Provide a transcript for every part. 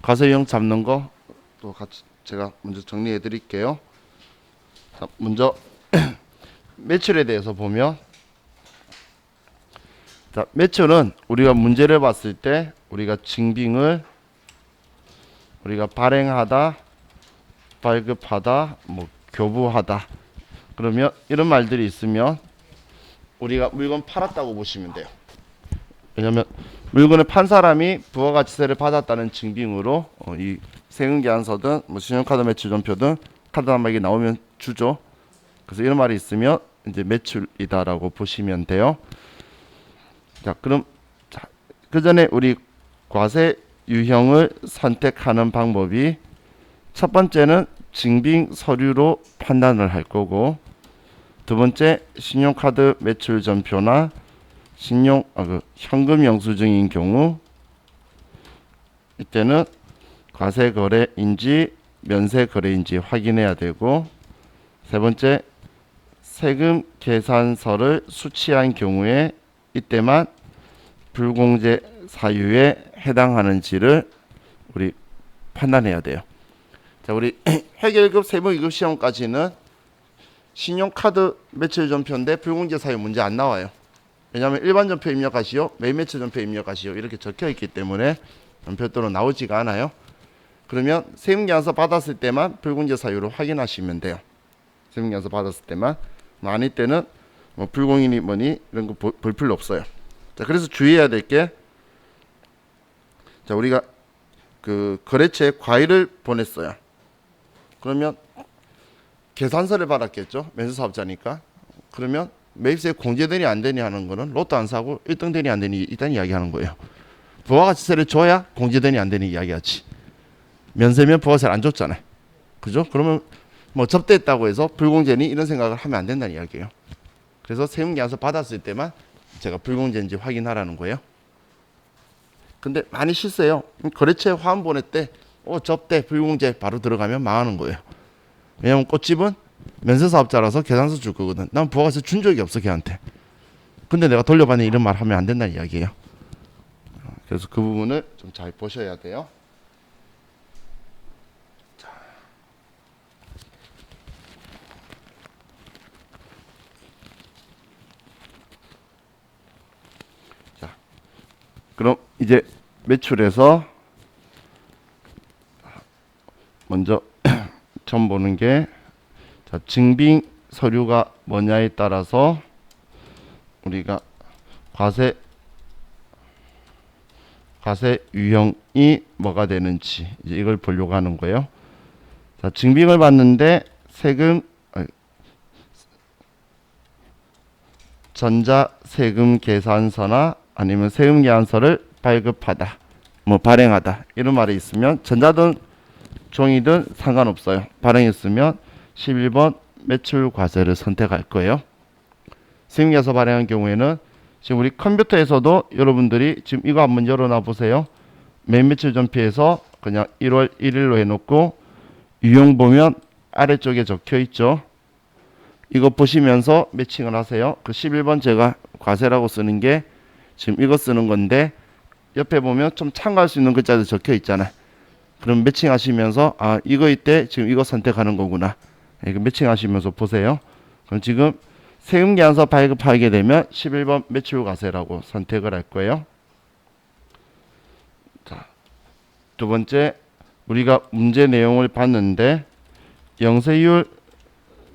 과세유형 잡는 거 또 같이 제가 먼저 정리해 드릴게요. 자, 먼저 매출에 대해서 보면, 자, 매출은 우리가 문제를 봤을 때 우리가 증빙을 우리가 발행하다, 발급하다, 뭐 교부하다, 그러면 이런 말들이 있으면 우리가 물건 팔았다고 보시면 돼요. 왜냐면 물건을 판 사람이 부가가치세를 받았다는 증빙으로 이 세금계산서든 뭐 신용카드 매출전표든 카드 단말기 나오면 주죠. 그래서 이런 말이 있으면 이제 매출이다라고 보시면 돼요. 자, 그럼 그 전에 우리 과세 유형을 선택하는 방법이, 첫 번째는 증빙 서류로 판단을 할 거고, 두 번째 신용카드 매출전표나 현금 영수증인 경우 이때는 과세 거래인지 면세 거래인지 확인해야 되고, 세 번째 세금 계산서를 수취한 경우에 이때만 불공제 사유에 해당하는지를 우리 판단해야 돼요. 자, 우리 회계일급 세무 2급 시험까지는 신용카드 매출 전표인데 불공제 사유 문제 안 나와요. 왜냐하면 일반 전표 입력하시오, 매입 매출 전표 입력하시오 이렇게 적혀 있기 때문에 별도로 나오지가 않아요. 그러면 세금계산서 받았을 때만 불공제 사유를 확인하시면 돼요. 세금계산서 받았을 때만. 아닐 때는 뭐 불공인이 뭐니 이런 거 볼 필요 없어요. 자, 그래서 주의해야 될 게, 자, 우리가 그 거래처에 과일을 보냈어요. 그러면 계산서를 받았겠죠. 면세사업자니까. 그러면 매입세 공제되니 안 되니 하는 거는 로또 안 사고 1등 되니 안 되니 일단 이야기하는 거예요. 부가가치세를 줘야 공제되니 안 되니 이야기하지. 면세면 부가세를 안 줬잖아요. 그죠? 그러면 뭐 접대했다고 해서 불공제니 이런 생각을 하면 안 된다는 이야기예요. 그래서 세금계산서 받았을 때만 제가 불공제인지 확인하라는 거예요. 근데 많이 실수해요. 거래처에 화환 보냈대, 접대 불공제 바로 들어가면 망하는 거예요. 왜냐면 꽃집은 면세사업자라서 계산서 줄 거거든. 난 부가가치 준 적이 없어 걔한테. 근데 내가 돌려받니 이런 말 하면 안 된다는 이야기예요. 그래서 그 부분을 좀 잘 보셔야 돼요. 자, 그럼 이제 매출에서 먼저 처음 보는 게, 자, 증빙 서류가 뭐냐에 따라서 우리가 과세 유형이 뭐가 되는지 이제 이걸 보려고 하는 거예요. 자, 증빙을 받는데 전자세금 계산서나 아니면 세금계산서를 발급하다, 뭐 발행하다 이런 말이 있으면 전자든 종이든 상관없어요. 발행했으면 11번 매출과세를 선택할 거예요. 세금계산서 발행한 경우에는 지금 우리 컴퓨터에서도 여러분들이 지금 이거 한번 열어놔 보세요. 매입 매출 전표에서 그냥 1월 1일로 해놓고 유형 보면 아래쪽에 적혀 있죠. 이거 보시면서 매칭을 하세요. 그 11번 제가 과세라고 쓰는 게 지금 이거 쓰는 건데, 옆에 보면 좀 참고할 수 있는 글자도 적혀 있잖아요. 그럼 매칭하시면서 이거 이때 지금 이거 선택하는 거구나. 이거 매칭하시면서 보세요. 그럼 지금 세금계산서 발급하게 되면 11번 매출과세라고 선택을 할 거예요. 자, 두 번째, 우리가 문제 내용을 봤는데 영세율,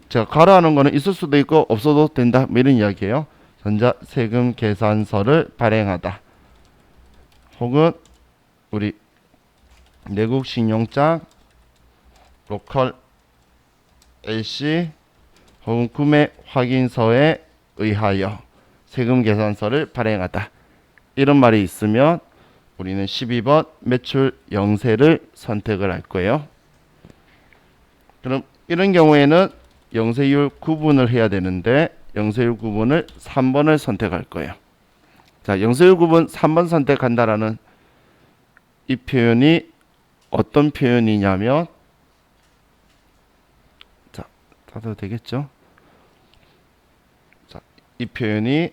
제가 가로하는 거는 있을 수도 있고 없어도 된다, 뭐 이런 이야기예요. 전자세금 계산서를 발행하다, 혹은 우리 내국신용장, 로컬 LC, 혹은 구매 확인서에 의하여 세금 계산서를 발행하다 이런 말이 있으면 우리는 12번 매출 영세를 선택을 할 거예요. 그럼 이런 경우에는 영세율 구분을 해야 되는데 영세율 구분을 3번을 선택할 거예요. 자, 영세율 구분 3번 선택한다라는 이 표현이 어떤 표현이냐면, 자, 다도 되겠죠? 자, 이 표현이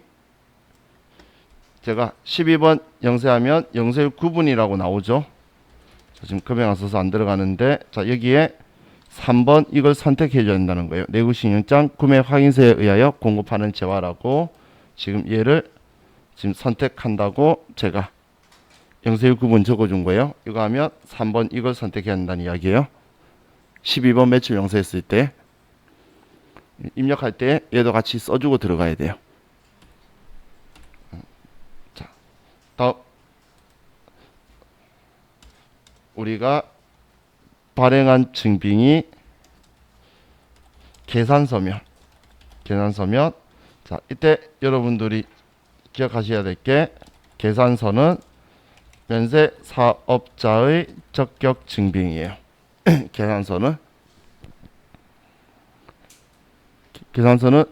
제가 12번 영세하면 영세율 구분이라고 나오죠. 자, 지금 금액 안 써서 안 들어가는데, 자, 여기에 3번 이걸 선택해 줘야 된다는 거예요. 내구신용장 구매 확인서에 의하여 공급하는 재화라고 지금 얘를 지금 선택한다고 제가 영세율 구분 적어준 거예요. 이거 하면 3번 이걸 선택해야 한다는 이야기예요. 12번 매출 영세했을 때 입력할 때 얘도 같이 써주고 들어가야 돼요. 자, 다음 우리가 발행한 증빙이 계산서면 자, 이때 여러분들이 기억하셔야 될 게 계산서는 면세 사업자의 적격 증빙이에요. 계산서는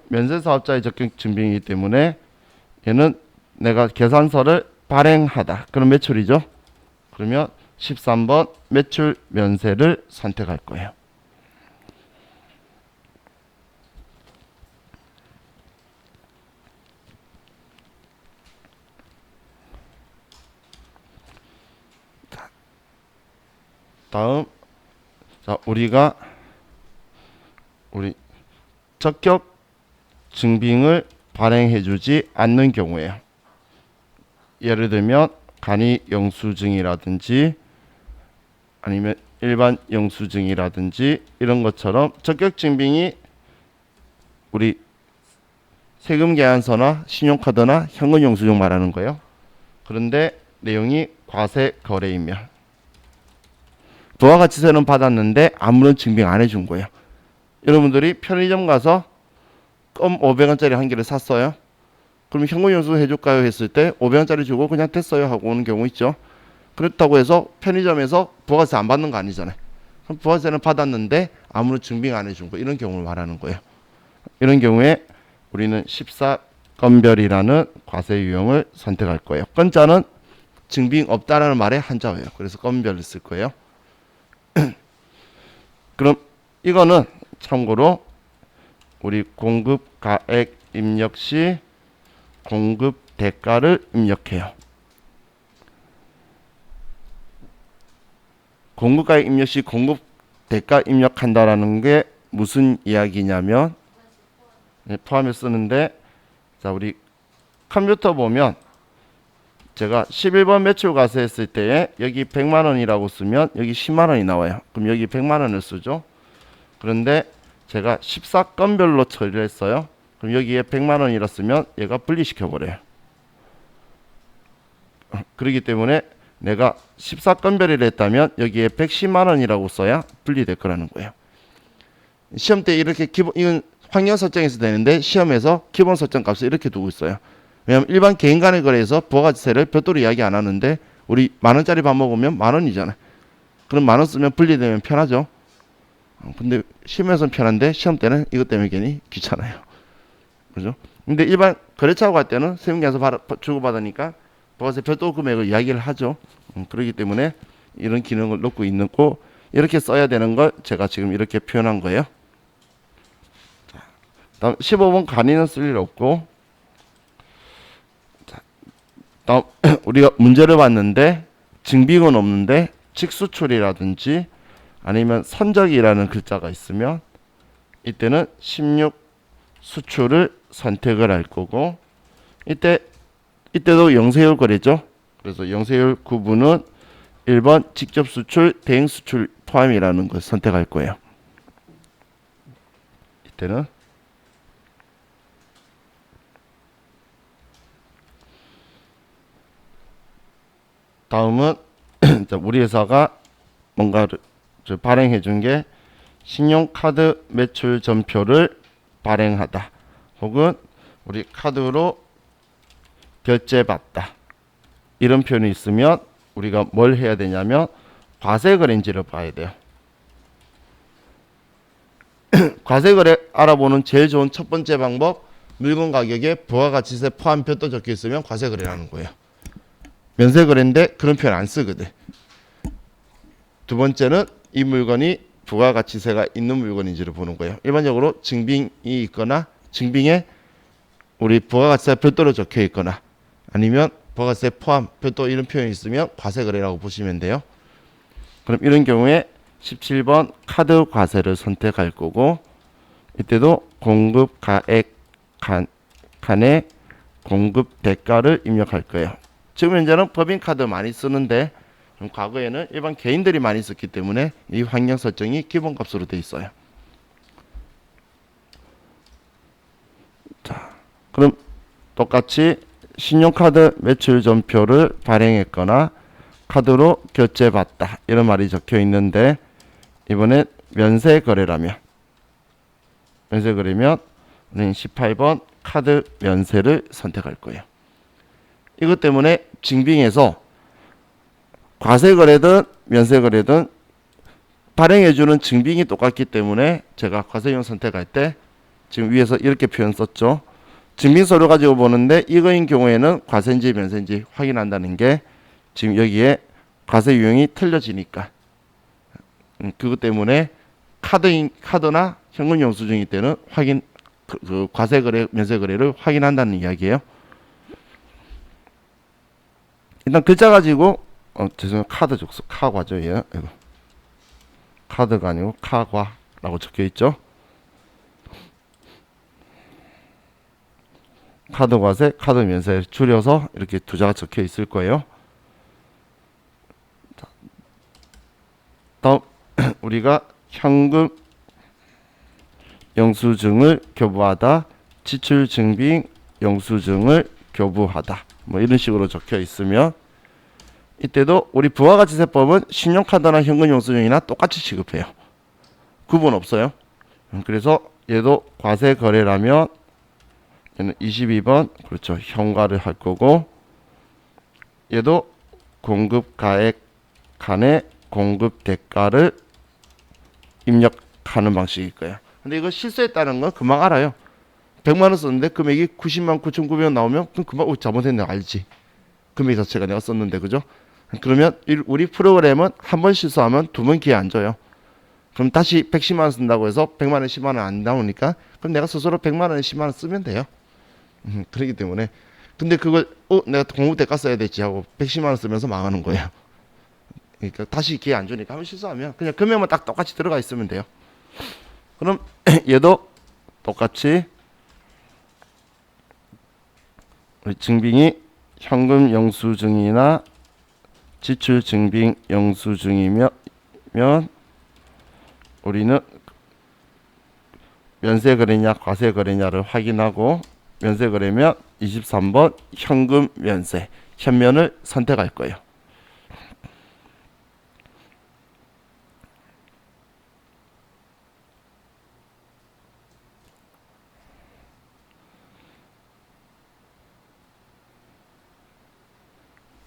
면세 사업자의 적격 증빙이기 때문에 얘는 내가 계산서를 발행하다. 그럼 매출이죠. 그러면 13번 매출 면세를 선택할 거예요. 다음, 자, 우리가 우리 적격 증빙을 발행해주지 않는 경우에요. 예를 들면 간이 영수증이라든지 아니면 일반 영수증이라든지 이런 것처럼 적격 증빙이 우리 세금 계산서나 신용카드나 현금 영수증 말하는 거예요. 그런데 내용이 과세 거래이면 부가가치세는 받았는데 아무런 증빙 안 해준 거예요. 여러분들이 편의점 가서 껌 500원짜리 한 개를 샀어요. 그럼 현금 영수증 해줄까요 했을 때 500원짜리 주고 그냥 됐어요 하고 오는 경우 있죠. 그렇다고 해서 편의점에서 부가세 안 받는 거 아니잖아요. 그럼 부가세는 받았는데 아무런 증빙 안 해준 거, 이런 경우를 말하는 거예요. 이런 경우에 우리는 14건별이라는 과세 유형을 선택할 거예요. 건자는 증빙 없다라는 말의 한자어예요. 그래서 건별을 쓸 거예요. 그럼 이거는 참고로 우리 공급 가액 입력 시 공급 대가를 입력해요. 공급 가액 입력 시 공급 대가 입력한다라는 게 무슨 이야기냐면 포함해 쓰는데, 자, 우리 컴퓨터 보면 제가 11번 매출 과세했을 때에 여기 100만 원이라고 쓰면 여기 10만 원이 나와요. 그럼 여기 100만 원을 쓰죠. 그런데 제가 14건별로 처리를 했어요. 그럼 여기에 100만 원이라 쓰면 얘가 분리시켜 버려요. 그렇기 때문에 내가 14건별이라 했다면 여기에 110만 원이라고 써야 분리될 거라는 거예요. 시험 때 이렇게 이건 환경 설정에서 되는데 시험에서 기본 설정 값을 이렇게 두고 있어요. 왜냐하면 일반 개인 간의 거래에서 부가가치세를 별도로 이야기 안 하는데 우리 만 원짜리 밥 먹으면 만 원이잖아요. 그럼 만 원 쓰면 분리되면 편하죠. 근데 시험에서는 편한데 시험 때는 이것 때문에 괜히 귀찮아요. 그죠? 근데 일반 거래처하고 할 때는 세금계산서 주고받으니까 부가세 별도 금액을 이야기를 하죠. 그렇기 때문에 이런 기능을 넣고 있는 거 이렇게 써야 되는 걸 제가 지금 이렇게 표현한 거예요. 자, 다음 15번 간이는 쓸 일 없고, 자, 다음 우리가 문제를 봤는데 증빙은 없는데 직수출이라든지 아니면 선적이라는 글자가 있으면 이때는 16 수출을 선택을 할 거고, 이때도 영세율 거래죠. 그래서 영세율 구분은 1번 직접 수출, 대행 수출 포함이라는 걸 선택할 거예요. 이때는 다음은 우리 회사가 뭔가를 발행해 준 게 신용카드 매출 전표를 발행하다, 혹은 우리 카드로 결제받다, 이런 표현이 있으면 우리가 뭘 해야 되냐면 과세거래인지를 봐야 돼요. 과세거래 알아보는 제일 좋은 첫 번째 방법, 물건 가격에 부가가치세 포함 별도 적혀 있으면 과세거래라는 거예요. 면세거래인데 그런 표현 안 쓰거든. 두 번째는 이 물건이 부가가치세가 있는 물건인지를 보는 거예요. 일반적으로 증빙이 있거나 증빙에 우리 부가가치세가 별도로 적혀 있거나 아니면 부가가치세 포함 별도 이런 표현이 있으면 과세거래라고 보시면 돼요. 그럼 이런 경우에 17번 카드 과세를 선택할 거고, 이때도 공급 가액 간의 공급 대가를 입력할 거예요. 지금 현재는 법인카드 많이 쓰는데 과거에는 일반 개인들이 많이 썼기 때문에 이 환경 설정이 기본값으로 되어 있어요. 자, 그럼 똑같이 신용카드 매출 전표를 발행했거나 카드로 결제받다 이런 말이 적혀 있는데, 이번엔 면세 거래라면 우리는 18번 카드 면세를 선택할 거예요. 이것 때문에 증빙에서 과세 거래든 면세 거래든 발행해주는 증빙이 똑같기 때문에 제가 과세용 선택할 때 지금 위에서 이렇게 표현 썼죠. 증빙서류 가지고 보는데 이거인 경우에는 과세인지 면세인지 확인한다는 게 지금 여기에 과세 유형이 틀려지니까, 그것 때문에 카드나 현금 영수증일 때는 그 과세 거래, 면세 거래를 확인한다는 이야기예요. 일단 글자 가지고 죄송해요. 카드 족수 카과죠. 예. 이거. 카드가 아니고 카과라고 적혀 있죠. 카드 과세, 카드 면세 줄여서 이렇게 두 자가 적혀 있을 거예요. 자, 다음 우리가 현금 영수증을 교부하다, 지출 증빙 영수증을 교부하다, 뭐 이런 식으로 적혀 있으면 이때도 우리 부가가치세법은 신용카드나 현금 영수증이나 똑같이 취급해요. 구분 없어요. 그래서 얘도 과세 거래라면 얘는 22번 그렇죠. 현가를 할 거고, 얘도 공급 가액 간의 공급 대가를 입력하는 방식일 거예요. 근데 이거 실수했다는 건 금방 알아요. 100만 원 썼는데 금액이 90만 9,900원 나오면 그럼 금방 잘못했네 알지. 금액 자체가 내가 썼는데, 그죠? 그러면 우리 프로그램은 한 번 실수하면 두 번 기회 안 줘요. 그럼 다시 110만 원 쓴다고 해서 100만 원, 10만 원 안 나오니까 그럼 내가 스스로 100만 원, 10만 원 쓰면 돼요. 그렇기 때문에 근데 그걸 내가 공급 대가 써야 되지 하고 110만 원 쓰면서 망하는 거예요. 그러니까 다시 기회 안 주니까 한번 실수하면 그냥 금액만 딱 똑같이 들어가 있으면 돼요. 그럼 얘도 똑같이 우리 증빙이 현금 영수증이나 지출 증빙 영수증이면 우리는 면세 거래냐 과세 거래냐를 확인하고, 면세 거래면 23번 현금 면세 현면을 선택할 거예요.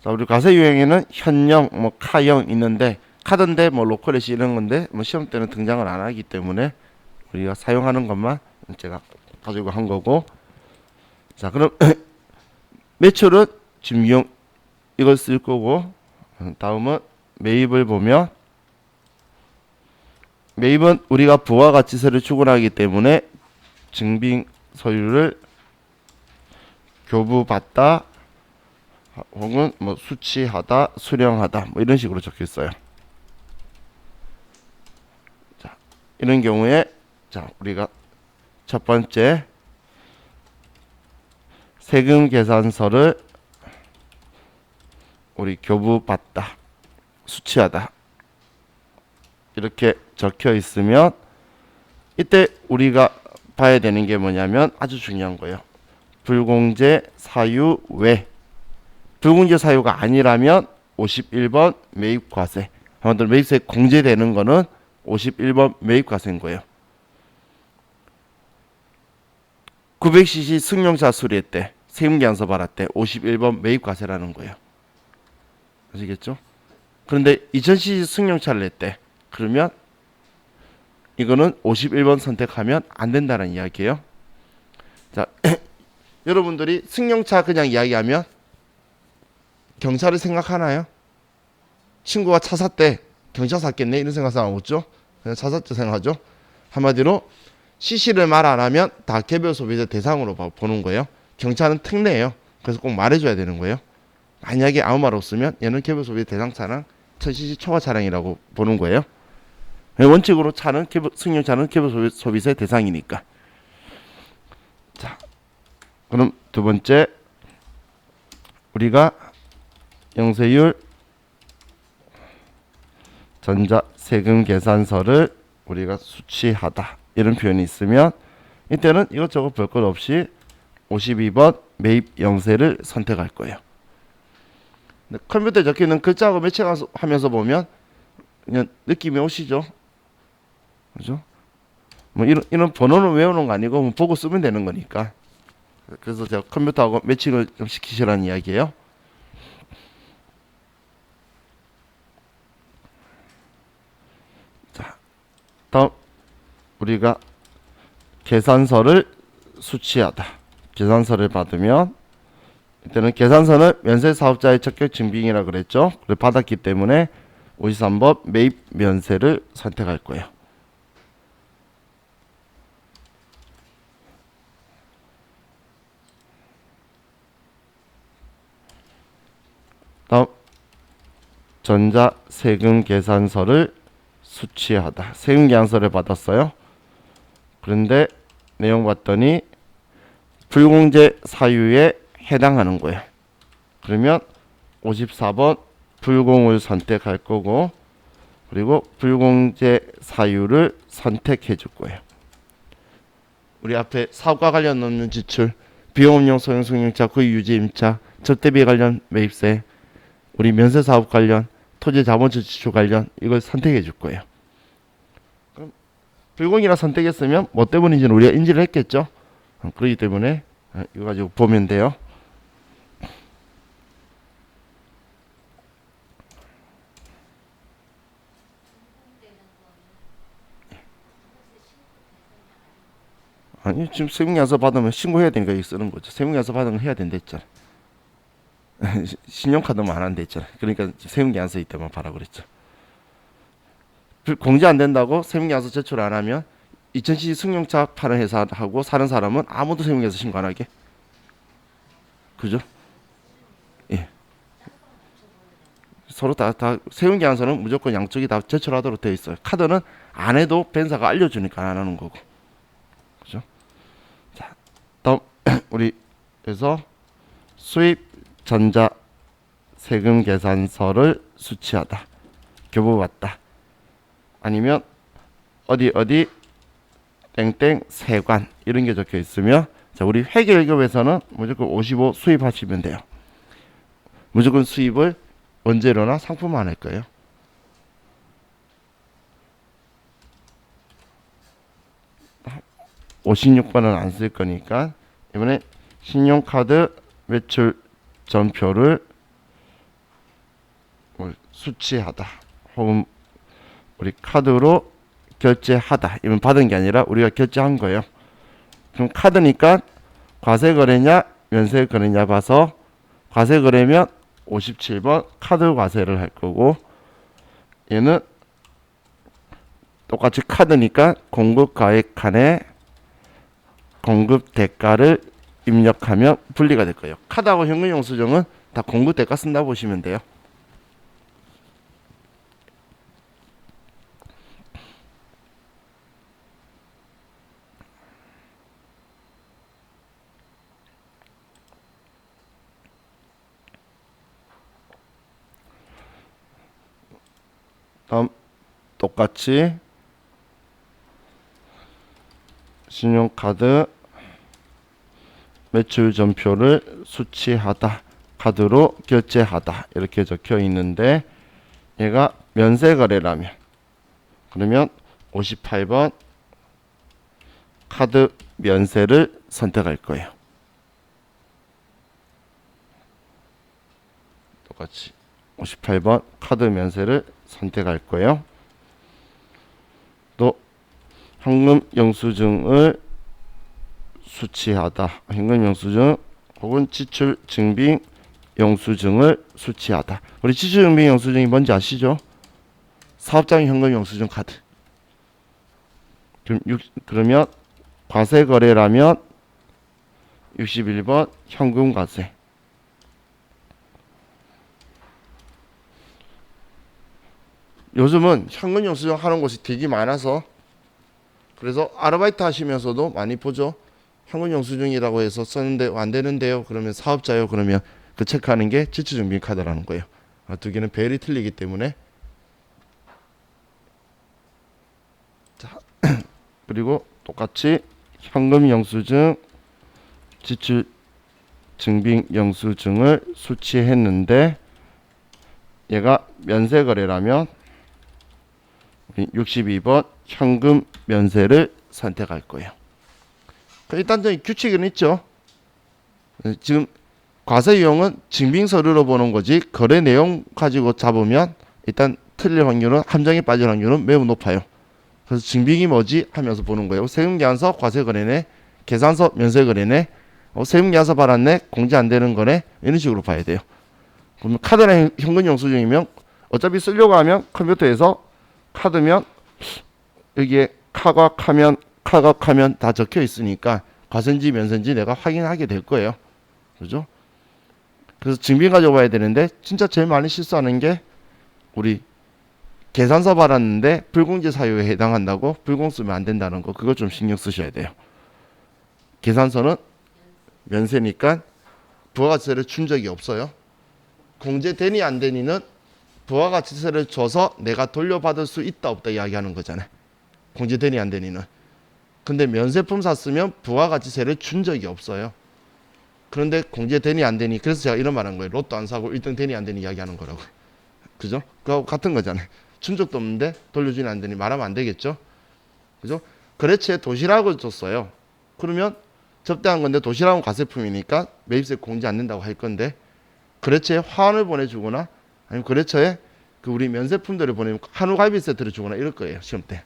자, 우리 과세 유형에는 현형, 뭐 카형 있는데, 카드인데 뭐 로컬에시 이런 건데 뭐 시험 때는 등장을 안 하기 때문에 우리가 사용하는 것만 제가 가지고 한 거고. 자, 그럼 매출은 지금 유형 이걸 쓸 거고, 다음은 매입을 보면 매입은 우리가 부가가치세를 추gun하기 때문에 증빙 서류를 교부받다 혹은 뭐 수취하다, 수령하다 뭐 이런 식으로 적혀 있어요. 자, 이런 경우에 자, 우리가 첫 번째 세금 계산서를 우리 교부받다, 수취하다 이렇게 적혀 있으면 이때 우리가 봐야 되는 게 뭐냐면 아주 중요한 거예요. 불공제 사유 외, 불공제 사유가 아니라면 51번 매입과세, 한마디로 매입세 공제되는 거는 51번 매입과세인 거예요. 900cc 승용차 수리했대, 세금계산서 받았대, 51번 매입과세라는 거예요. 아시겠죠? 그런데 2000cc 승용차를 냈대, 그러면 이거는 51번 선택하면 안 된다는 이야기예요. 자, 여러분들이 승용차 그냥 이야기하면 경차를 생각하나요? 친구가 차 샀대, 경차 샀겠네 이런 생각 안 하죠? 그냥 차 샀죠 생각하죠? 한마디로 CC를 말 안 하면 다 개별 소비자 대상으로 보는 거예요. 경차는 특례예요. 그래서 꼭 말해줘야 되는 거예요. 만약에 아무 말 없으면 얘는 개별 소비자 대상차랑 1000cc 초과 차량이라고 보는 거예요. 원칙으로 차는 승용차는 기본 소비세 대상이니까. 자, 그럼 두 번째 우리가 영세율 전자세금 계산서를 우리가 수취하다 이런 표현이 있으면 이때는 이것저것 볼 것 없이 52번 매입 영세를 선택할 거예요. 컴퓨터에 적혀있는 글자하고 매칭하면서 보면 그냥 느낌이 오시죠? 그죠? 뭐 이런 번호는 외우는 거 아니고 뭐 보고 쓰면 되는 거니까. 그래서 제가 컴퓨터하고 매칭을 좀 시키시라는 이야기예요. 자, 다음 우리가 계산서를 수취하다. 계산서를 받으면 이때는 계산서는 면세사업자의 적격 증빙이라 그랬죠. 그걸 받았기 때문에 53번 매입 면세를 선택할 거예요. 다음 전자세금 계산서를 수취하다. 세금 계산서를 받았어요. 그런데 내용 봤더니 불공제 사유에 해당하는 거예요. 그러면 54번 불공을 선택할 거고, 그리고 불공제 사유를 선택해 줄 거예요. 우리 앞에 사업과 관련 없는 지출, 비용업용 소형 승용차 구입 유지 임차, 접대비 관련 매입세, 우리 면세사업 관련 토지 자본주 지출 관련 이걸 선택해 줄 거예요. 그럼 불공이라 선택했으면 뭐 때문인지는 우리가 인지를 했겠죠. 그렇기 때문에 이거 가지고 보면 돼요. 아니 지금 세무계산서 받으면 신고해야 되니까 이거 쓰는 거죠. 세무계산서 받으면 해야 된다 했잖아. 신용카드만 안 한다 했잖아. 그러니까 세무계산서 이때만 봐라 그랬죠. 공제 안 된다고 세무계산서 제출 안 하면 2000cc 승용차 파는 회사하고 사는 사람은 아무도 세무계산서 신고 안 하게. 그죠? 예. 서로 다 세무계산서는 무조건 양쪽이 다 제출하도록 되어 있어요. 카드는 안 해도 벤사가 알려주니까 안 하는 거고. 그죠? 자, 다음 우리 그래서 수입 전자 세금 계산서를 수취하다. 교부받다. 아니면 어디 땡땡 세관 이런 게 적혀 있으면, 자, 우리 회계일급에서는 무조건 55 수입하시면 돼요. 무조건 수입을 원재료나 상품만 할 거예요. 아, 56번은 안 쓸 거니까 이번에 신용카드 매출 전표를 수취하다 혹은 우리 카드로 결제하다. 이건 받은 게 아니라 우리가 결제한 거예요. 그럼 카드니까 과세 거래냐 면세 거래냐 봐서 과세 거래면 57번 카드 과세를 할 거고, 얘는 똑같이 카드니까 공급 가액 칸에 공급 대가를 입력하면 분리가 될 거예요. 카드하고 현금 영수증은 다 공급 대가 쓴다 보시면 돼요. 다음 똑같이 신용카드 매출 전표를 수취하다, 카드로 결제하다 이렇게 적혀 있는데, 얘가 면세 거래라면 그러면 58번 카드 면세를 선택할 거예요. 똑같이 58번 카드 면세를 선택할 거예요. 또 현금 영수증을 수취하다. 현금 영수증 혹은 지출 증빙 영수증을 수취하다. 우리 지출 증빙 영수증이 뭔지 아시죠? 사업장 현금 영수증 카드. 그러면 과세 거래라면 61번 현금 과세. 요즘은 현금 영수증 하는 곳이 되게 많아서 그래서 아르바이트 하시면서도 많이 보죠. 현금 영수증이라고 해서 썼는데 안 되는데요. 그러면 사업자요. 그러면 그 체크하는 게 지출증빙 카드라는 거예요. 두 개는 배열이 틀리기 때문에. 자, 그리고 똑같이 현금 영수증, 지출 증빙 영수증을 수취했는데 얘가 면세 거래라면 62번 현금 면세를 선택할 거예요. 일단 규칙은 있죠. 지금 과세유형은 증빙 서류로 보는 거지 거래 내용 가지고 잡으면 일단 틀릴 확률은 함정에 빠질 확률은 매우 높아요. 그래서 증빙이 뭐지 하면서 보는 거예요. 세금계산서 과세거래네, 계산서 면세거래네, 세금계산서 받았네, 공제 안 되는 거네, 이런 식으로 봐야 돼요. 그러면 카드나 현금 영수증이면 어차피 쓰려고 하면 컴퓨터에서 카드면 여기에 카각하면 다 적혀 있으니까 과세인지 면세인지 내가 확인하게 될 거예요. 그죠? 그래서 증빙 가져와야 되는데 진짜 제일 많이 실수하는 게 우리 계산서 받았는데 불공제 사유에 해당한다고 불공 쓰면 안 된다는 거, 그거 좀 신경 쓰셔야 돼요. 계산서는 면세니까 부가가치세를 준 적이 없어요. 공제되니 안 되니는 부가가치세를 줘서 내가 돌려받을 수 있다 없다 이야기하는 거잖아요. 공제되니 안 되니는. 근데 면세품 샀으면 부가가치세를 준 적이 없어요. 그런데 공제되니 안 되니, 그래서 제가 이런 말 한 거예요. 로또 안 사고 1등 되니 안 되니 이야기하는 거라고. 그죠? 그거하고 같은 거잖아요. 준 적도 없는데 돌려주니 안 되니 말하면 안 되겠죠? 그죠? 거래처에 도시락을 줬어요. 그러면 접대한 건데 도시락은 과세품이니까 매입세 공제 안 된다고 할 건데 거래처에 화환을 보내주거나 아니면 거래처에 그 우리 면세품들을 보내면 한우 갈비 세트를 주거나 이럴 거예요. 시험 때.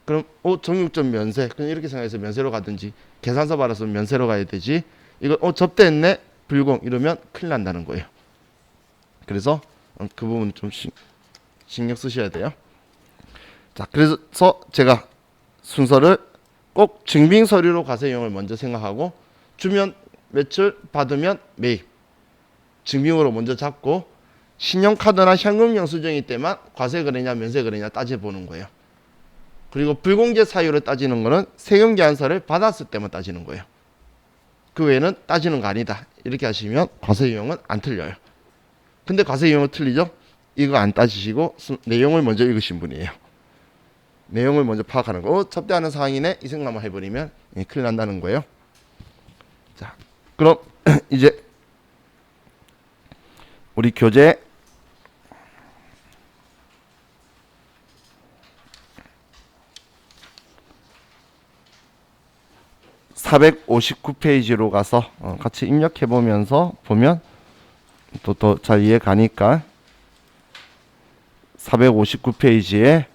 그럼 정육점 면세, 그냥 이렇게 생각해서 면세로 가든지 계산서 받아서 면세로 가야 되지. 이거 접대했네 불공 이러면 큰일 난다는 거예요. 그래서 그 부분 좀 신경 쓰셔야 돼요. 자, 그래서 제가 순서를 꼭 증빙 서류로 과세유형을 먼저 생각하고 주면 매출, 받으면 매입, 증빙으로 먼저 잡고 신용카드나 현금 영수증일 때만 과세 거래냐 면세 거래냐 따져보는 거예요. 그리고 불공제 사유를 따지는 거는 세금 계산서를 받았을 때만 따지는 거예요. 그 외에는 따지는 거 아니다. 이렇게 하시면 과세유형은 안 틀려요. 근데 과세유형은 틀리죠? 이거 안 따지시고 내용을 먼저 읽으신 분이에요. 내용을 먼저 파악하는 거. 접대하는 상황이네 이 생각만 해버리면 큰일 난다는 거예요. 자, 그럼 이제 우리 교재 459페이지로 가서 같이 입력해 보면서 보면 또 더 잘 이해 가니까 459페이지에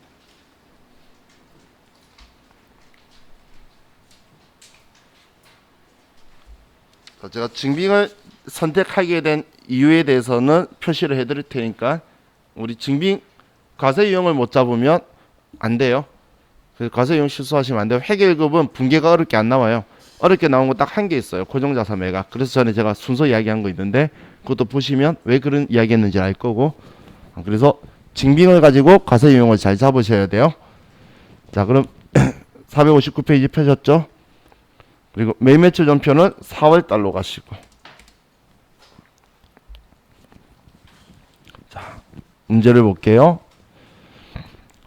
제가 증빙을 선택하게 된 이유에 대해서는 표시를 해 드릴 테니까 우리 증빙 과세유형을 못 잡으면 안 돼요. 그래서 과세유형 실수하시면 안 돼요. 회계일급은 분계가 어렵게 안 나와요. 어렵게 나온 거 딱 한 개 있어요. 고정자산 매각. 그래서 전에 제가 순서 이야기한 거 있는데 그것도 보시면 왜 그런 이야기 했는지 알 거고. 그래서 증빙을 가지고 과세유형을 잘 잡으셔야 돼요. 자, 그럼 459페이지 펴셨죠? 그리고 매매출 전표는 4월 달로 가시고. 자, 문제를 볼게요.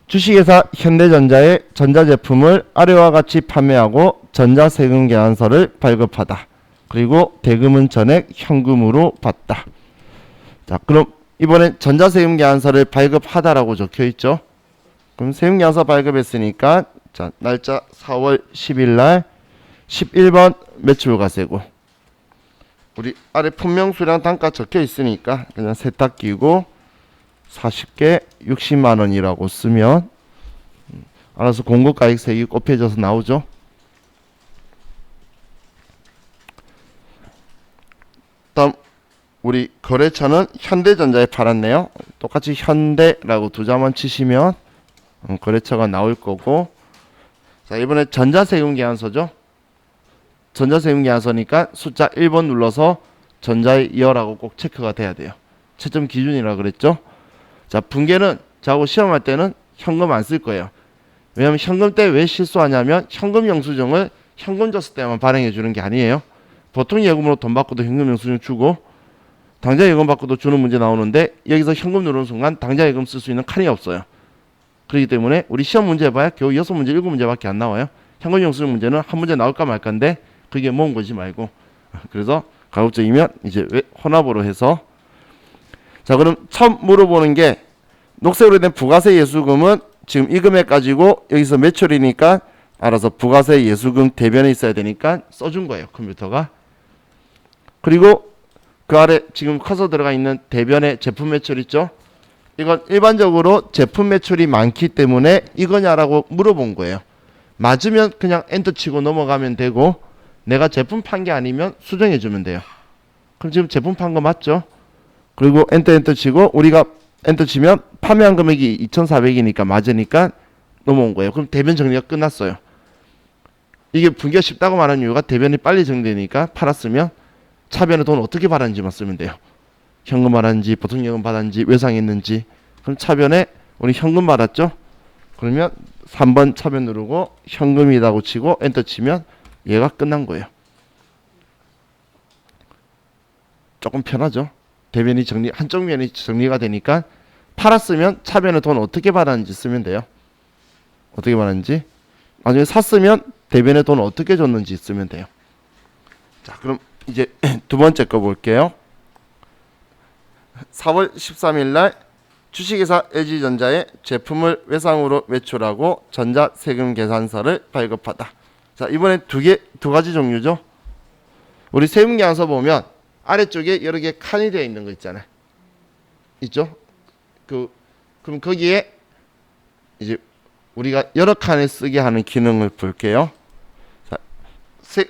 주식회사 현대전자의 전자제품을 아래와 같이 판매하고 전자세금 계산서를 발급하다. 그리고 대금은 전액 현금으로 받다. 자, 그럼 이번엔 전자세금 계산서를 발급하다라고 적혀있죠. 그럼 세금계산서 발급했으니까 자, 날짜 4월 10일 날 11번 매출과세고 우리 아래 품명수량 단가 적혀있으니까 그냥 세탁 끼고 40개 60만원이라고 쓰면 알아서 공급가액세액이 곱해져서 나오죠. 다음 우리 거래처는 현대전자에 팔았네요. 똑같이 현대라고 두 자만 치시면 거래처가 나올 거고. 자, 이번에 전자세금 계산서죠. 전자세금 계산서니까 숫자 1번 눌러서 전자에 이어라고 꼭 체크가 돼야 돼요. 채점 기준이라 그랬죠. 자, 분계는 저하고 시험할 때는 현금 안 쓸 거예요. 왜냐하면 현금 때 왜 실수하냐면 현금 영수증을 현금 줬을 때만 발행해 주는 게 아니에요. 보통 예금으로 돈 받고도 현금 영수증 주고 당장 예금 받고도 주는 문제 나오는데 여기서 현금 누르는 순간 당장 예금 쓸 수 있는 칸이 없어요. 그렇기 때문에 우리 시험 문제 해봐야 겨우 6문제 7문제밖에 안 나와요. 현금 영수증 문제는 한 문제 나올까 말까인데 그게 모은 거지 말고. 그래서 가급적이면 이제 혼합으로 해서 자 그럼 처음 물어보는 게 녹색으로 된 부가세 예수금은 지금 이 금액 가지고 여기서 매출이니까 알아서 부가세 예수금 대변에 있어야 되니까 써준 거예요 컴퓨터가. 그리고 그 아래 지금 커서 들어가 있는 대변에 제품 매출 있죠. 이건 일반적으로 제품 매출이 많기 때문에 이거냐라고 물어본 거예요. 맞으면 그냥 엔터 치고 넘어가면 되고 내가 제품 판 게 아니면 수정해 주면 돼요. 그럼 지금 제품 판 거 맞죠? 그리고 엔터 치고 우리가 엔터 치면 판매한 금액이 2,400이니까 맞으니까 넘어온 거예요. 그럼 대변 정리가 끝났어요. 이게 분기가 쉽다고 말하는 이유가 대변이 빨리 정리되니까 팔았으면 차변에 돈 어떻게 받았는지만 쓰면 돼요. 현금 받았는지 보통 예금 받았는지 외상했는지. 그럼 차변에 우리 현금 받았죠? 그러면 3번 차변 누르고 현금이라고 치고 엔터 치면 얘가 끝난 거예요. 조금 편하죠? 대변이 정리, 한쪽 면이 정리가 되니까 팔았으면 차변에 돈 어떻게 받았는지 쓰면 돼요. 어떻게 받았는지. 나중에 샀으면 대변에 돈 어떻게 줬는지 쓰면 돼요. 자, 그럼 이제 두 번째 거 볼게요. 4월 13일 날 주식회사 LG전자에 제품을 외상으로 매출하고 전자세금 계산서를 발급하다. 자, 이번엔 두 가지 종류죠. 우리 세금계산서 보면 아래쪽에 여러 개 칸이 되어 있는 거 있잖아요. 있죠? 그럼 거기에 이제 우리가 여러 칸을 쓰게 하는 기능을 볼게요. 자,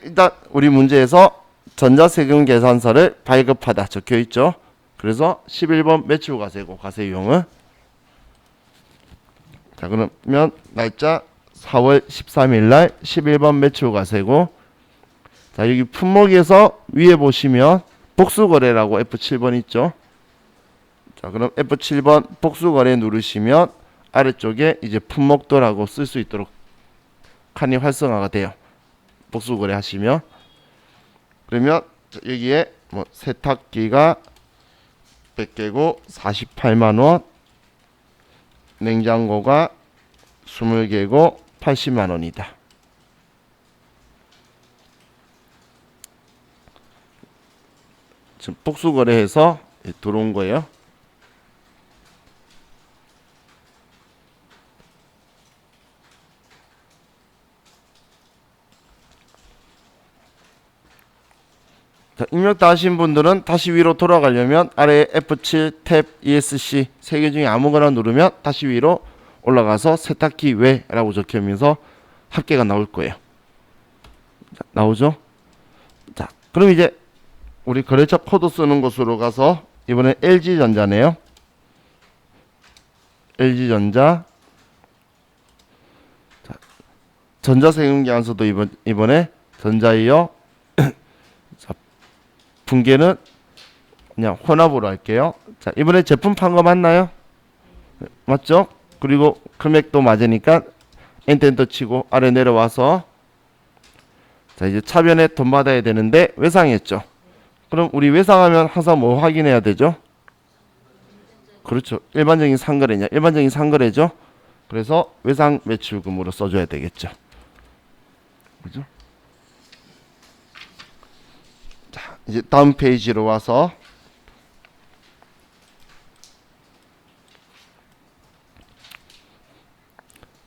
일단 우리 문제에서 전자세금 계산서를 발급하다 적혀 있죠. 그래서 11번 매출과세고 과세유형은 자 그러면 날짜 4월 13일 날 11번 매출과세고 자 여기 품목에서 위에 보시면 복수거래라고 F7번 있죠. 자 그럼 F7번 복수거래 누르시면 아래쪽에 이제 품목도라고 쓸 수 있도록 칸이 활성화가 돼요. 복수거래 하시면 그러면 여기에 뭐 세탁기가 100개고 48만원, 냉장고가 20개고 80만원이다. 지금 복수거래해서 들어온 거예요. 자, 입력 다 하신 분들은 다시 위로 돌아가려면 아래에 F7, 탭, ESC 세 개 중에 아무거나 누르면 다시 위로 올라가서 세탁기 외라고 적혀면서 합계가 나올 거예요. 자, 나오죠? 자, 그럼 이제 우리 거래처 코드 쓰는 곳으로 가서 이번에 LG전자네요. LG전자 자, 전자세금계산서도 이번에 전자이어 분계는 그냥 혼합으로 할게요. 자, 이번에 제품 판 거 맞나요? 맞죠? 그리고 금액도 맞으니까 엔터 치고 아래 내려와서 자, 이제 차변에 돈 받아야 되는데 외상했죠. 그럼 우리 외상하면 항상 뭐 확인해야 되죠? 그렇죠. 일반적인 상거래냐? 일반적인 상거래죠. 그래서 외상 매출금으로 써줘야 되겠죠. 그죠? 이제 다음 페이지로 와서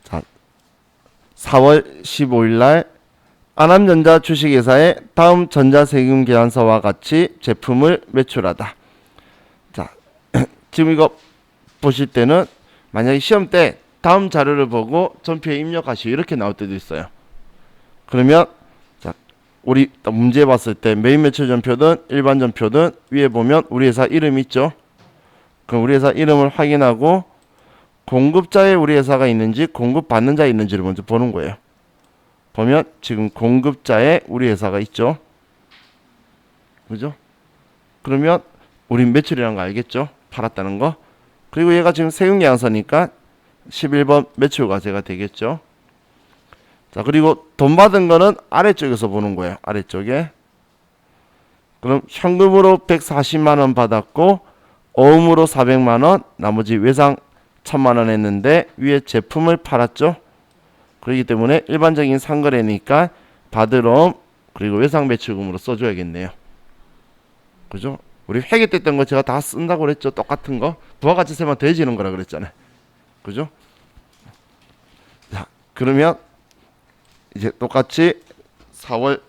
자 4월 15일 날 안암전자 주식회사에 다음 전자세금 계산서와 같이 제품을 매출하다. 자 지금 이거 보실 때는 만약에 시험 때 다음 자료를 보고 전표에 입력하시오 이렇게 나올 때도 있어요. 그러면 우리 문제 봤을 때 메인 매출 전표든 일반 전표든 위에 보면 우리 회사 이름 있죠. 그럼 우리 회사 이름을 확인하고 공급자에 우리 회사가 있는지 공급받는 자에 있는지를 먼저 보는 거예요. 보면 지금 공급자에 우리 회사가 있죠. 그죠? 그러면 우린 매출이라는 거 알겠죠? 팔았다는 거. 그리고 얘가 지금 세금계산서니까 11번 매출과세가 되겠죠. 자, 그리고 돈 받은 거는 아래쪽에서 보는 거예요. 아래쪽에. 그럼 현금으로 140만 원 받았고 어음으로 400만 원, 나머지 외상 1000만 원 했는데 위에 제품을 팔았죠. 그렇기 때문에 일반적인 상거래니까 받을 어음 그리고 외상 매출금으로 써줘야겠네요. 그죠? 우리 회계 때 뜬 거 제가 다 쓴다고 그랬죠. 똑같은 거. 부가가치세만 더해지는 거라 그랬잖아요. 그죠? 자, 그러면 이제 똑같이 4월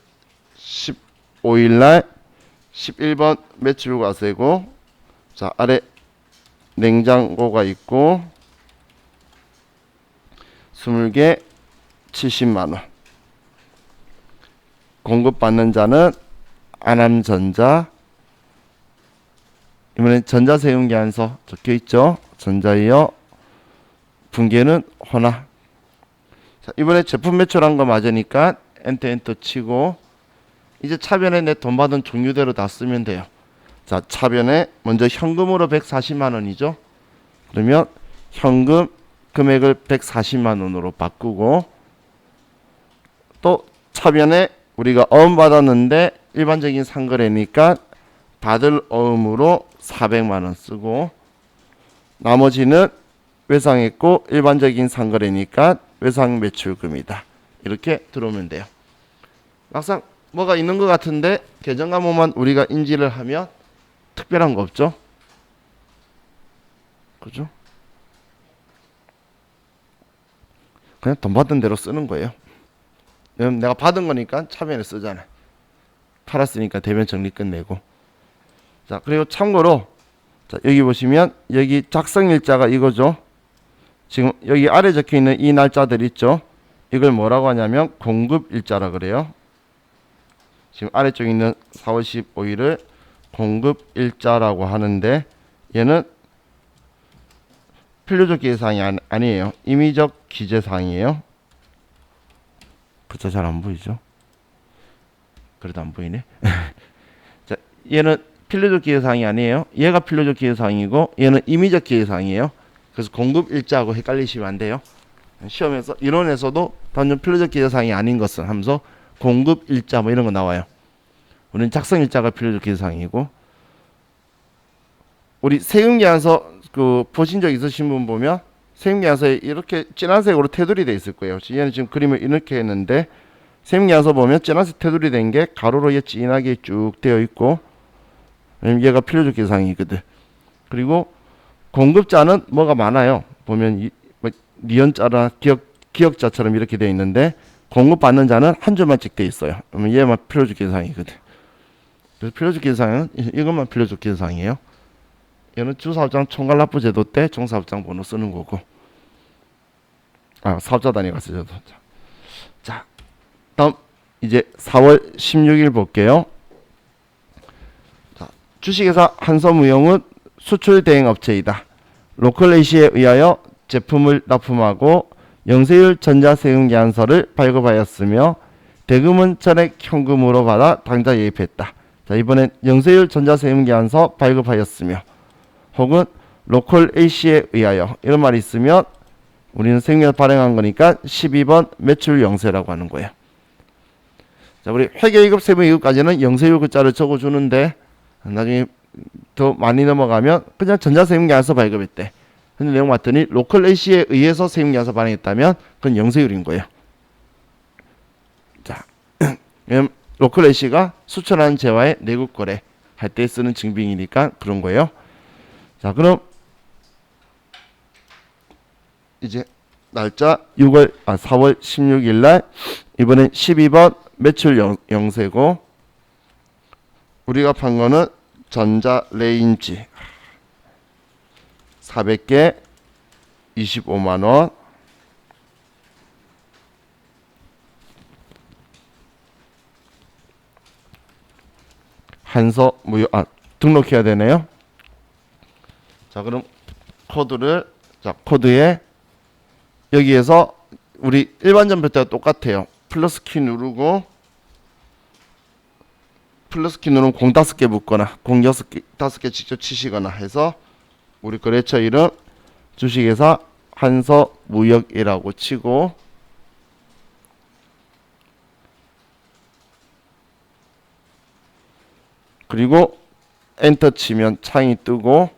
15일 날 11번 매출과세고, 자, 아래 냉장고가 있고 20개 70만 원. 공급받는 자는 안암전자. 이번엔 전자세금계산서 적혀있죠. 전자이어. 분계는 호나. 자, 이번에 제품 매출한 거 맞으니까 엔터 치고 이제 차변에 내 돈 받은 종류대로 다 쓰면 돼요. 자, 차변에 먼저 현금으로 140만 원이죠. 그러면 현금 금액을 140만 원으로 바꾸고, 또 차변에 우리가 어음 받았는데 일반적인 상거래니까 받을 어음으로 400만 원 쓰고, 나머지는 외상했고 일반적인 상거래니까 외상 매출금이다. 이렇게 들어오면 돼요. 막상 뭐가 있는 것 같은데 계정 과목만 우리가 인지를 하면 특별한 거 없죠? 그죠? 그냥 돈 받은 대로 쓰는 거예요. 내가 받은 거니까 차변에 쓰잖아. 팔았으니까 대변 정리 끝내고. 자, 그리고 참고로, 자, 여기 보시면 여기 작성일자가 이거죠. 지금 여기 아래 적혀 있는 이 날짜들 있죠. 이걸 뭐라고 하냐면 공급일자라 그래요. 지금 아래쪽에 있는 4월 15일을 공급일자라고 하는데, 얘는 필요적 기재사항이 아니에요. 임의적 기재사항이에요. 그쵸, 잘 안 보이죠? 그래도 안 보이네. 자, 얘는 필요적 기재사항이 아니에요. 얘가 필요적 기재사항이고 얘는 임의적 기재사항이에요. 그래서 공급일자하고 헷갈리시면 안 돼요. 시험에서, 이론에서도 단순 필요적 기재사항이 아닌 것은 하면서 공급일자 뭐 이런 거 나와요. 우리는 작성일자가 필요적 기재사항이고, 우리 세금계산서 그 보신 적 있으신 분 보면 세금계산서에 이렇게 진한색으로 테두리 돼 있을 거예요. 얘는 지금 그림을 이렇게 했는데 세금계산서 보면 진한색 테두리 된 게 가로로 진하게 쭉 되어 있고, 얘가 필요적 기재사항이거든. 그리고 공급자는 뭐가 많아요. 보면 니은자나 기억자처럼 이렇게 되어 있는데 공급받는 자는 한 줄만 찍혀 있어요. 그러면 얘만 필요적 기재사항이거든. 그래서 필요적 기재사항은 이것만 필요적 기재사항이에요. 얘는 주사업장 총괄납부제도 때 종사업장 번호 쓰는 거고, 사업자 단위가 쓰죠. 자, 다음 이제 4월 16일 볼게요. 자, 주식회사 한섬무용은 수출 대행 업체이다. 로컬 A씨에 의하여 제품을 납품하고 영세율 전자세금계산서를 발급하였으며 대금은 전액 현금으로 받아 당좌 예입했다. 자, 이번엔 영세율 전자세금계산서 발급하였으며 혹은 로컬 A씨에 의하여 이런 말이 있으면 우리는 세금계산서 발행한 거니까 12번 매출 영세라고 하는 거예요. 자, 우리 회계이급 세무이급까지는 영세율 글자를 적어주는데 나중에 더 많이 넘어가면 그냥 전자세금계산서 발급했대. 근데 내용 봤더니 로컬 A씨에 의해서 세금계산서 발행했다면 그건 영세율인 거예요. 자, 로컬 A씨가 수출하는 재화의 내국거래 할 때 쓰는 증빙이니까 그런 거예요. 자, 그럼 이제 날짜 4월 16일 날 이번엔 12번 매출 영세고, 우리가 판 거는 전자 레인지 400개 25만 원. 한서 무효 등록해야 되네요. 자, 그럼 코드를, 자, 코드에 여기에서 우리 일반전표 때와 똑같아요. 플러스 키 누르고, 플러스 키 누르면 0 5개 붙거나 0 6개 5개 직접 치시거나 해서 우리 거래처 이름 주식회사 한서무역이라고 치고 그리고 엔터 치면 창이 뜨고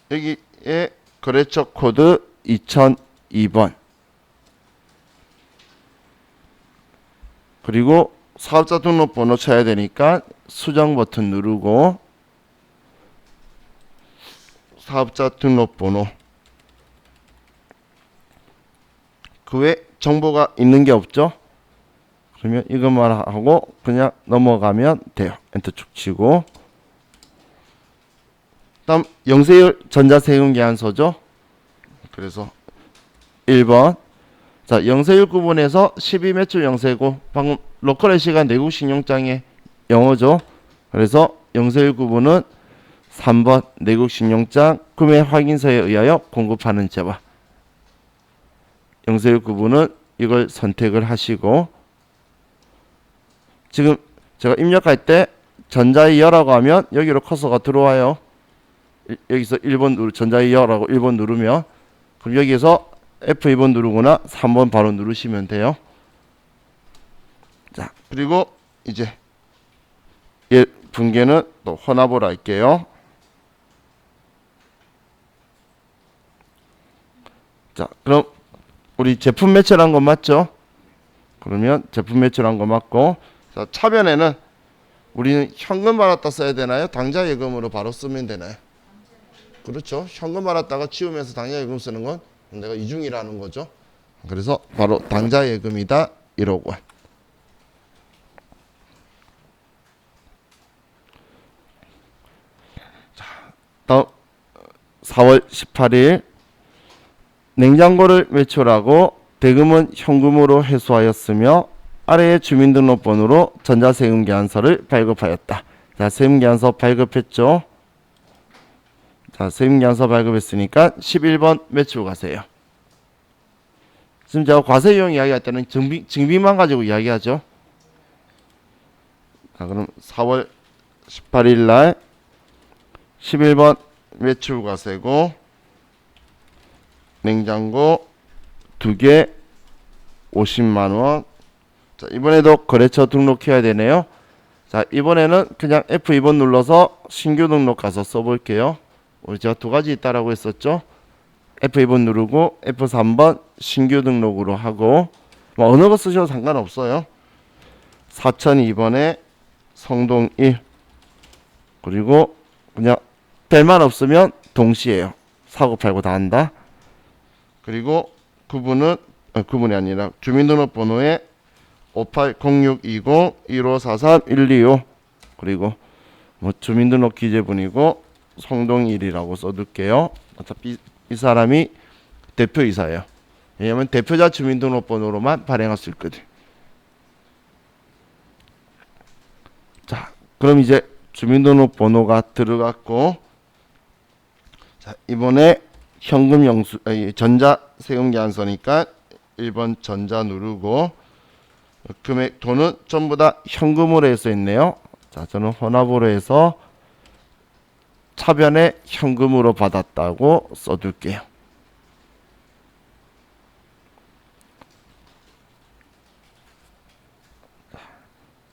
여기에 거래처 코드 2002번 그리고 사업자 등록번호 쳐야 되니까 수정 버튼 누르고 사업자 등록번호 그 외 정보가 있는 게 없죠. 그러면 이것만 하고 그냥 넘어가면 돼요. 엔터 쭉 치고 다음 영세율 전자세금계산서죠. 그래서 1번 자 영세율 구분에서 12매출 영세고 방금 로컬 시간 내국 신용장의 영어죠. 그래서 영세율 구분은 3번 내국 신용장 구매 확인서에 의하여 공급하는 재화 영세율 구분은 이걸 선택을 하시고 지금 제가 입력할 때 전자이어라고 하면 여기로 커서가 들어와요. 여기서 1번 전자이어라고 1번 누르면 그럼 여기에서 F2번 누르거나 3번 바로 누르시면 돼요. 자 그리고 이제 분계는 또 혼합으로 할게요. 자 그럼 우리 제품 매출한 거 맞죠? 그러면 제품 매출한 거 맞고 자 차변에는 우리는 현금 받았다 써야 되나요? 당좌 예금으로 바로 쓰면 되나요? 그렇죠. 현금 받았다가 치우면서 당좌 예금 쓰는 건 내가 이중이라는 거죠. 그래서 바로 당좌 예금이다 1억 원. 자, 다음 4월 18일 냉장고를 매출하고 대금은 현금으로 회수하였으며 아래의 주민등록번호로 전자세금계산서를 발급하였다. 자, 세금계산서 발급했죠. 자, 세금계산서 발급했으니까 11번 매출 가세요. 지금 제가 과세용 이야기할 때는 증빙만 가지고 이야기하죠. 자, 그럼 4월 18일 날 11번 매출 과세고 냉장고 2개 50만원. 자, 이번에도 거래처 등록해야 되네요. 자, 이번에는 그냥 F2번 눌러서 신규 등록 가서 써볼게요. 우리 제가 두 가지 있다라고 했었죠. F2번 누르고 F3번 신규 등록으로 하고 뭐 어느 거 쓰셔도 상관없어요. 4002번에 성동 1 그리고 그냥 별만 없으면 동시에요. 사고 팔고 다 한다. 그리고 구분이 아니라 주민등록번호에 58062015431225 그리고 뭐 주민등록 기재분이고 성동 1이라고 써둘게요. 어차피 이 사람이 대표이사예요. 왜냐면 대표자 주민등록번호로만 발행할 수 있거든. 자, 그럼 이제 주민등록번호가 들어갔고 자, 이번에 현금 영수 전자세금계산서니까 1번 전자 누르고 금액 돈은 전부 다 현금으로 해서 있네요. 자, 저는 혼합으로 해서 차변에 현금으로 받았다고 써둘게요.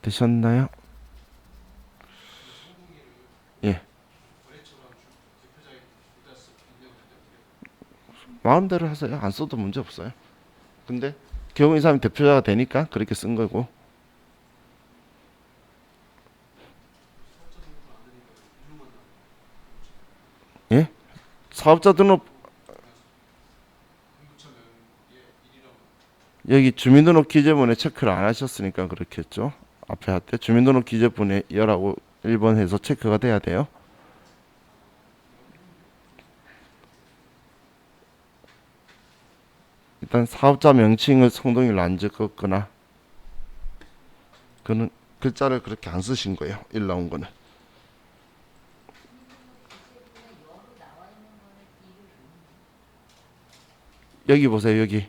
되셨나요? 예. 마음대로 하세요. 안 써도 문제 없어요. 근데 경우 이 사람이 대표자가 되니까 그렇게 쓴 거고. 예? 사업자 등록 여기 주민등록 기재본에 체크를 안 하셨으니까 그렇겠죠. 앞에 할 때 주민등록 기재본에 열하고 1번 해서 체크가 돼야 돼요. 일단 사업자 명칭을 성동일로 안 적었거나 그는 글자를 그렇게 안 쓰신 거예요. 1 나온 거는. 여기 보세요. 여기.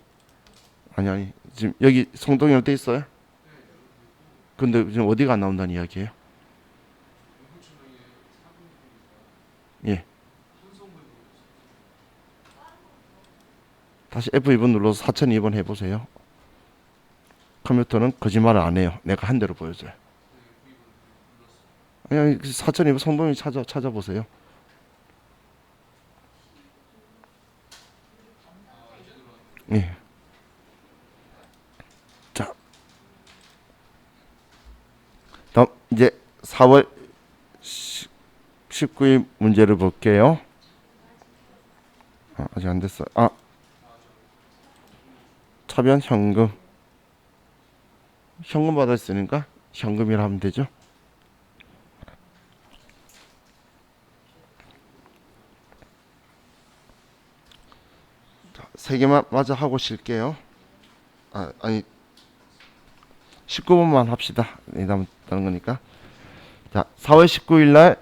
아니 지금 여기 성동일로 돼 있어요. 근데 지금 어디가 안 나온다는 이야기예요? 예. 다시 F2번 눌러서 4002번 해보세요. 컴퓨터는 거짓말을 안 해요. 내가 한 대로 보여줘요. 그냥 4002번 성범위 찾아보세요. 예. 자, 다음 이제 4월 19일 문제를 볼게요. 아직 안 됐어요. 차변 현금. 현금 받았으니까 현금이라 하면 되죠. 자, 세 개만 마저 하고 쉴게요. 아니 19번만 합시다. 다음 다른 거니까. 자, 4월 19일 날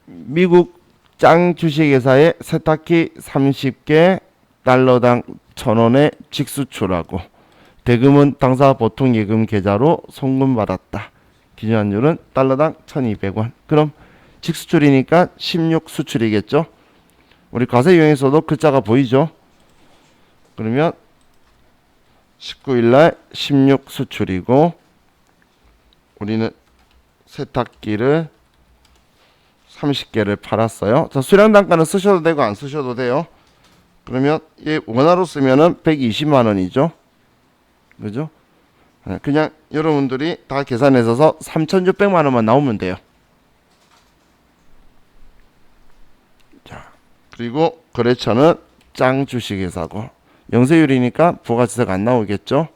미국 짱 주식회사에 세탁기 30개 달러당 1,000원에 직수출하고 대금은 당사 보통 예금 계좌로 송금받았다. 기준 환율은 달러당 1,200원. 그럼 직수출이니까 16 수출이겠죠. 우리 과세 유형에서도 글자가 보이죠. 그러면 19일날 16 수출이고 우리는 세탁기를 30개를 팔았어요. 자, 수량 단가는 쓰셔도 되고 안 쓰셔도 돼요. 그러면 이 원화로 쓰면은 120만 원이죠. 그죠? 그냥 여러분들이 다 계산해서 3,600만 원만 나오면 돼요. 자, 그리고 거래처는 짱 주식회사고 영세율이니까 부가세가 안 나오겠죠.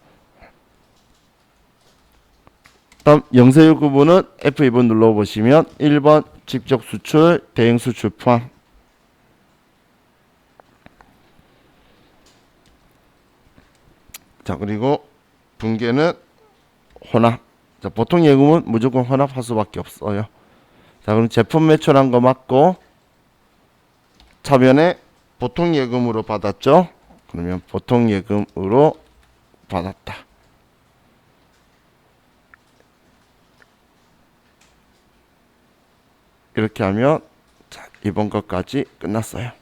다음 영세율 구분은 F2번 눌러보시면 1번 직접 수출, 대행 수출 포함. 자, 그리고 분계는 혼합. 자, 보통 예금은 무조건 혼합할 수밖에 없어요. 자, 그럼 제품 매출한 거 맞고 차변에 보통 예금으로 받았죠. 그러면 보통 예금으로 받았다. 이렇게 하면 자, 이번 것까지 끝났어요.